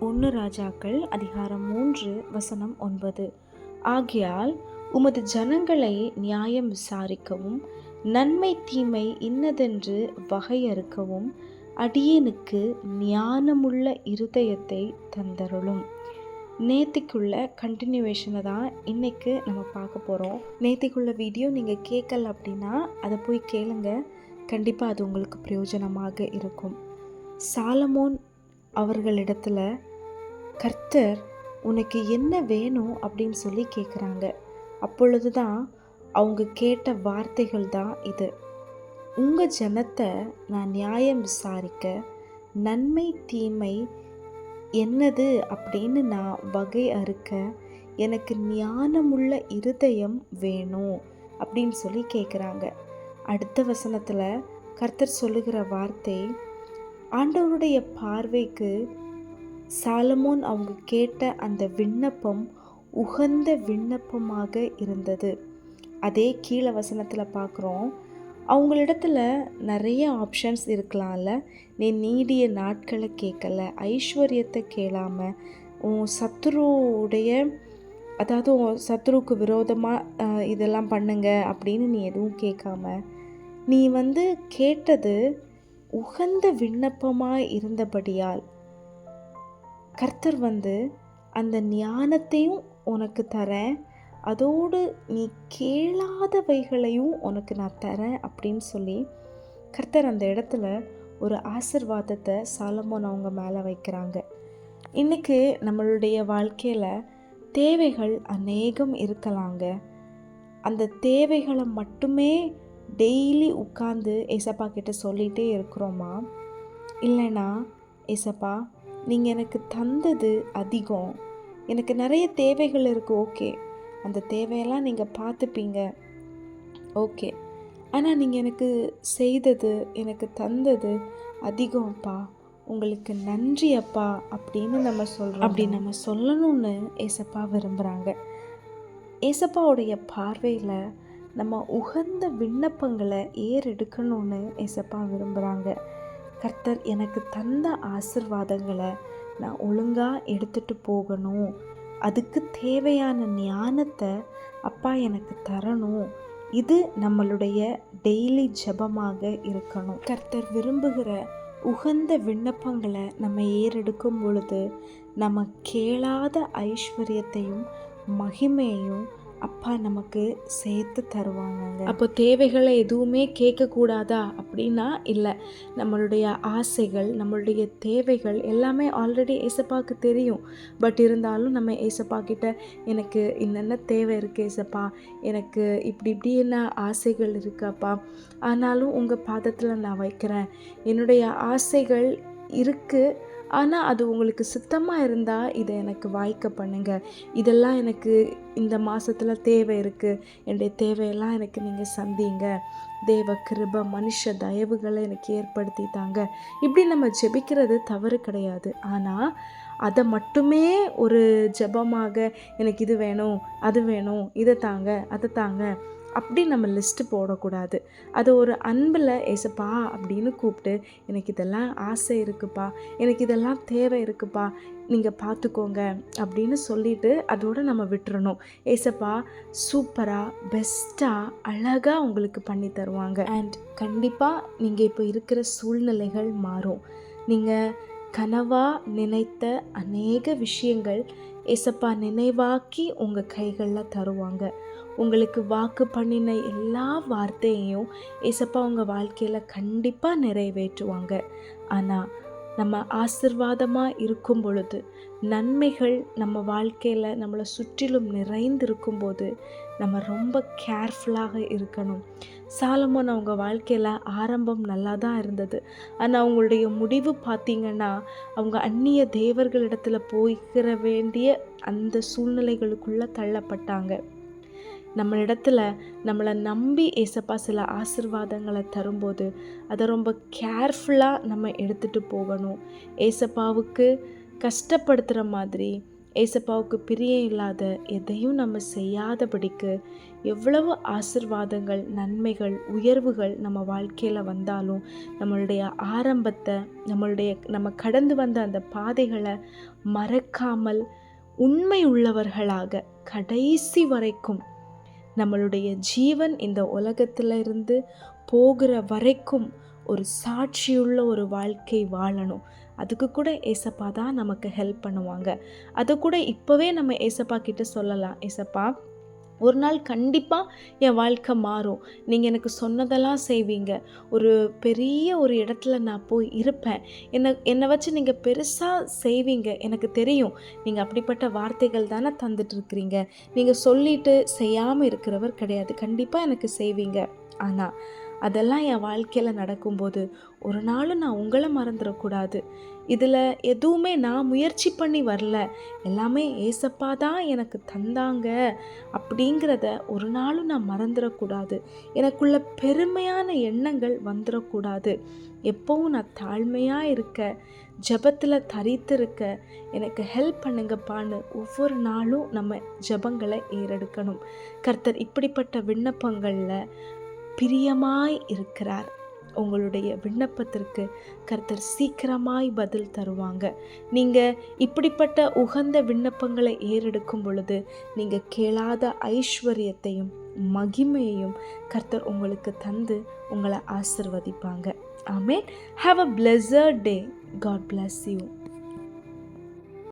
1 ராஜாக்கள் அதிகாரம் 3 வசனம் 9. ஆகையால் உமது ஜனங்களை நியாயம் விசாரிக்கவும் நன்மை தீமை இன்னதென்று வகையறுக்கவும் அடியேனுக்கு ஞானமுள்ள இருதயத்தை தந்தருளும். நேத்திக்குள்ள கண்டினியூவேஷனை தான் இன்னைக்கு நம்ம பார்க்க போகிறோம். நேத்திக்குள்ள வீடியோ நீங்கள் கேட்கல அப்படின்னா அதை போய் கேளுங்க. கண்டிப்பாக அது உங்களுக்கு பிரயோஜனமாக இருக்கும். சாலமோன் அவர்களிடத்துல கர்த்தர் உனக்கு என்ன வேணும் அப்படின்னு சொல்லி கேட்குறாங்க. அப்பொழுது தான் அவங்க கேட்ட வார்த்தைகள் தான் இது. உங்கள் ஜனத்தை நான் நியாயம் விசாரிக்க நன்மை தீமை என்னது அப்படின்னு நான் வகை அறுக்க எனக்கு ஞானமுள்ள இருதயம் வேணும் அப்படின்னு சொல்லி கேட்குறாங்க. அடுத்த வசனத்தில் கர்த்தர் சொல்லுகிற வார்த்தை, ஆண்டவருடைய பார்வைக்கு சாலமோன் அவங்க கேட்ட அந்த விண்ணப்பம் உகந்த விண்ணப்பமாக இருந்தது. அதே கீழே வசனத்தில் பார்க்குறோம், அவங்களிடத்துல நிறைய ஆப்ஷன்ஸ் இருக்கலாம்ல. நீ நீடிய நாட்களை கேட்கல, ஐஸ்வர்யத்தை கேளாமல், உன் சத்துருவுடைய அதாவது உன் சத்துருவுக்கு விரோதமாக இதெல்லாம் பண்ணுங்க அப்படின்னு நீ எதுவும் கேட்காம நீ கேட்டது உகந்த விண்ணப்பமாக இருந்தபடியால் கர்த்தர் அந்த ஞானத்தையும் உனக்கு தரேன், அதோடு நீ கேளாதவைகளையும் உனக்கு நான் தரேன் அப்படின்னு சொல்லி கர்த்தர் அந்த இடத்துல ஒரு ஆசீர்வாதத்தை சாலமோன் அவங்க மேலே வைக்கிறாங்க. இன்றைக்கி நம்மளுடைய வாழ்க்கையில் தேவைகள் அநேகம் இருக்கலாங்க. அந்த தேவைகளை மட்டுமே டெய்லி உட்காந்து ஏசப்பா கிட்ட சொல்லிகிட்டே இருக்கிறோமா? இல்லைனா ஏசப்பா நீங்கள் எனக்கு தந்தது அதிகம், எனக்கு நிறைய தேவைகள் இருக்குது, ஓகே அந்த தேவையெல்லாம் நீங்கள் பார்த்துப்பீங்க, ஓகே, ஆனால் நீங்கள் எனக்கு செய்தது எனக்கு தந்தது அதிகம்ப்பா, உங்களுக்கு நன்றி அப்பா அப்படின்னு நம்ம சொல்கிறோம். அப்படி நம்ம சொல்லணும்னு ஏசப்பா விரும்புகிறாங்க. ஏசப்பாவுடைய பார்வையில் நம்ம உகந்த விண்ணப்பங்களை ஏறெடுக்கணும்னு ஏசப்பா விரும்புகிறாங்க. கர்த்தர் எனக்கு தந்த ஆசீர்வாதங்களை நான் ஒழுங்காக எடுத்துகிட்டு போகணும், அதுக்கு தேவையான ஞானத்தை அப்பா எனக்கு தரணும். இது நம்மளுடைய டெய்லி ஜெபமாக இருக்கணும். கர்த்தர் விரும்புகிற உகந்த விண்ணப்பங்களை நம்ம ஏறெடுக்கும் பொழுது நம்ம கேளாத ஐஸ்வர்யத்தையும் மகிமையையும் அப்பா நமக்கு சேர்த்து தருவாங்க. அப்போ தேவைகளை எதுவுமே கேட்கக்கூடாதா அப்படின்னா இல்லை. நம்மளுடைய ஆசைகள், நம்மளுடைய தேவைகள் எல்லாமே ஆல்ரெடி ஏசப்பாவுக்கு தெரியும். பட் இருந்தாலும் நம்ம ஏசப்பா கிட்ட எனக்கு என்னென்ன தேவை இருக்குது ஏசப்பா, எனக்கு இப்படி என்ன ஆசைகள் இருக்காப்பா, ஆனாலும் உங்கள் பாதத்தில் நான் வைக்கிறேன், என்னுடைய ஆசைகள் இருக்குது, ஆனால் அது உங்களுக்கு சுத்தமாக இருந்தால் இதை எனக்கு வாய்க்க பண்ணுங்க, இதெல்லாம் எனக்கு இந்த மாதத்தில் தேவை இருக்குது, என்னுடைய தேவையெல்லாம் எனக்கு நீங்கள் சந்திங்க, தேவ கிருபை மனுஷ தயவுகளை எனக்கு ஏற்படுத்திட்டாங்க. இப்படி நம்ம ஜெபிக்கிறது தவறு கிடையாது. ஆனால் அதை மட்டுமே ஒரு ஜெபமாக எனக்கு இது வேணும் அது வேணும் இதை தாங்க அதை தாங்க அப்படி நம்ம லிஸ்ட்டு போடக்கூடாது. அது ஒரு அன்பில் ஏசப்பா அப்படின்னு கூப்பிட்டு, எனக்கு இதெல்லாம் ஆசை இருக்குப்பா, எனக்கு இதெல்லாம் தேவை இருக்குப்பா, நீங்கள் பார்த்துக்கோங்க அப்படின்னு சொல்லிவிட்டு அதோடு நம்ம விட்டுறணும். ஏசப்பா சூப்பராக பெஸ்ட்டாக அழகாக உங்களுக்கு பண்ணி தருவாங்க. அண்ட் கண்டிப்பாக நீங்கள் இப்போ இருக்கிற சூழ்நிலைகள் மாறும். நீங்கள் கனவாக நினைத்த அநேக விஷயங்கள் ஏசப்பா நினைவாக்கி உங்கள் கைகளில் தருவாங்க. உங்களுக்கு வாக்கு பண்ணின எல்லா வார்த்தையையும் ஏசப்பா உங்கள் வாழ்க்கையில் கண்டிப்பாக நிறைவேற்றுவாங்க. ஆனால் நம்ம ஆசீர்வாதமாக இருக்கும் பொழுது, நன்மைகள் நம்ம வாழ்க்கையில் நம்மளை சுற்றிலும் நிறைந்திருக்கும்போது நம்ம ரொம்ப கேர்ஃபுல்லாக இருக்கணும். சாலமோன் அவங்க வாழ்க்கையில் ஆரம்பம் நல்லா தான் இருந்தது. ஆனால் அவங்களுடைய முடிவு பார்த்திங்கன்னா அவங்க அந்நிய தேவர்களிடத்தில் போய்க்கிற வேண்டிய அந்த சூழ்நிலைகளுக்குள்ளே தள்ளப்பட்டாங்க. நம்மளிடத்துல நம்மளை நம்பி ஏசப்பா சில ஆசீர்வாதங்களை தரும்போது அதை ரொம்ப கேர்ஃபுல்லாக நம்ம எடுத்துகிட்டு போகணும். ஏசப்பாவுக்கு கஷ்டப்படுத்துகிற மாதிரி, ஏசப்பாவுக்கு பிரியம் இல்லாத எதையும் நம்ம செய்யாதபடிக்கு எவ்வளவு ஆசிர்வாதங்கள், நன்மைகள், உயர்வுகள் நம்ம வாழ்க்கையில் வந்தாலும் நம்மளுடைய ஆரம்பத்தை, நம்ம கடந்து வந்த அந்த பாதைகளை மறக்காமல் உண்மை உள்ளவர்களாக கடைசி வரைக்கும், நம்மளுடைய ஜீவன் இந்த உலகத்தில் இருந்து போகிற வரைக்கும் ஒரு சாட்சியுள்ள ஒரு வாழ்க்கை வாழணும். அதுக்கு கூட ஏசப்பா தான் நமக்கு ஹெல்ப் பண்ணுவாங்க. அதை கூட இப்போவே நம்ம ஏசப்பா கிட்ட சொல்லலாம், ஏசப்பா ஒரு நாள் கண்டிப்பாக என் வாழ்க்கை மாறும், நீங்கள் எனக்கு சொன்னதெல்லாம் செய்வீங்க, ஒரு பெரிய ஒரு இடத்துல நான் போய் இருப்பேன், என்னை வச்சு நீங்கள் பெருசாக செய்வீங்க, எனக்கு தெரியும். நீங்கள் அப்படிப்பட்ட வார்த்தைகள் தானே தந்துட்டுருக்கிறீங்க, நீங்கள் சொல்லிட்டு செய்யாமல் இருக்கிறவர் கிடையாது, கண்டிப்பாக எனக்கு செய்வீங்க. ஆனால் அதெல்லாம் என் வாழ்க்கையில் நடக்கும்போது ஒரு நாளும் நான் உங்களை மறந்துடக்கூடாது. இதில் எதுவுமே நான் முயற்சி பண்ணி வரல, எல்லாமே ஏசப்பா தான் எனக்கு தந்தாங்க அப்படிங்கிறத ஒரு நாளும் நான் மறந்துடக்கூடாது. எனக்குள்ள பெருமையான எண்ணங்கள் வந்துடக்கூடாது. எப்போவும் நான் தாழ்மையாக இருக்க, ஜெபத்தில் தரித்திருக்க எனக்கு ஹெல்ப் பண்ணுங்கப்பான்னு ஒவ்வொரு நாளும் நம்ம ஜெபங்களை ஏறெடுக்கணும். கர்த்தர் இப்படிப்பட்ட விண்ணப்பங்களில் பிரியமாய் இருக்கிறார். உங்களுடைய விண்ணப்பத்திற்கு கர்த்தர் சீக்கிரமாய் பதில் தருவாங்க. நீங்கள் இப்படிப்பட்ட உகந்த விண்ணப்பங்களை ஏறெடுக்கும் பொழுது நீங்கள் கேளாத ஐஸ்வர்யத்தையும் மகிமையையும் கர்த்தர் உங்களுக்கு தந்து உங்களை ஆசிர்வதிப்பாங்க. ஆமென். Have a blessed day. God bless you.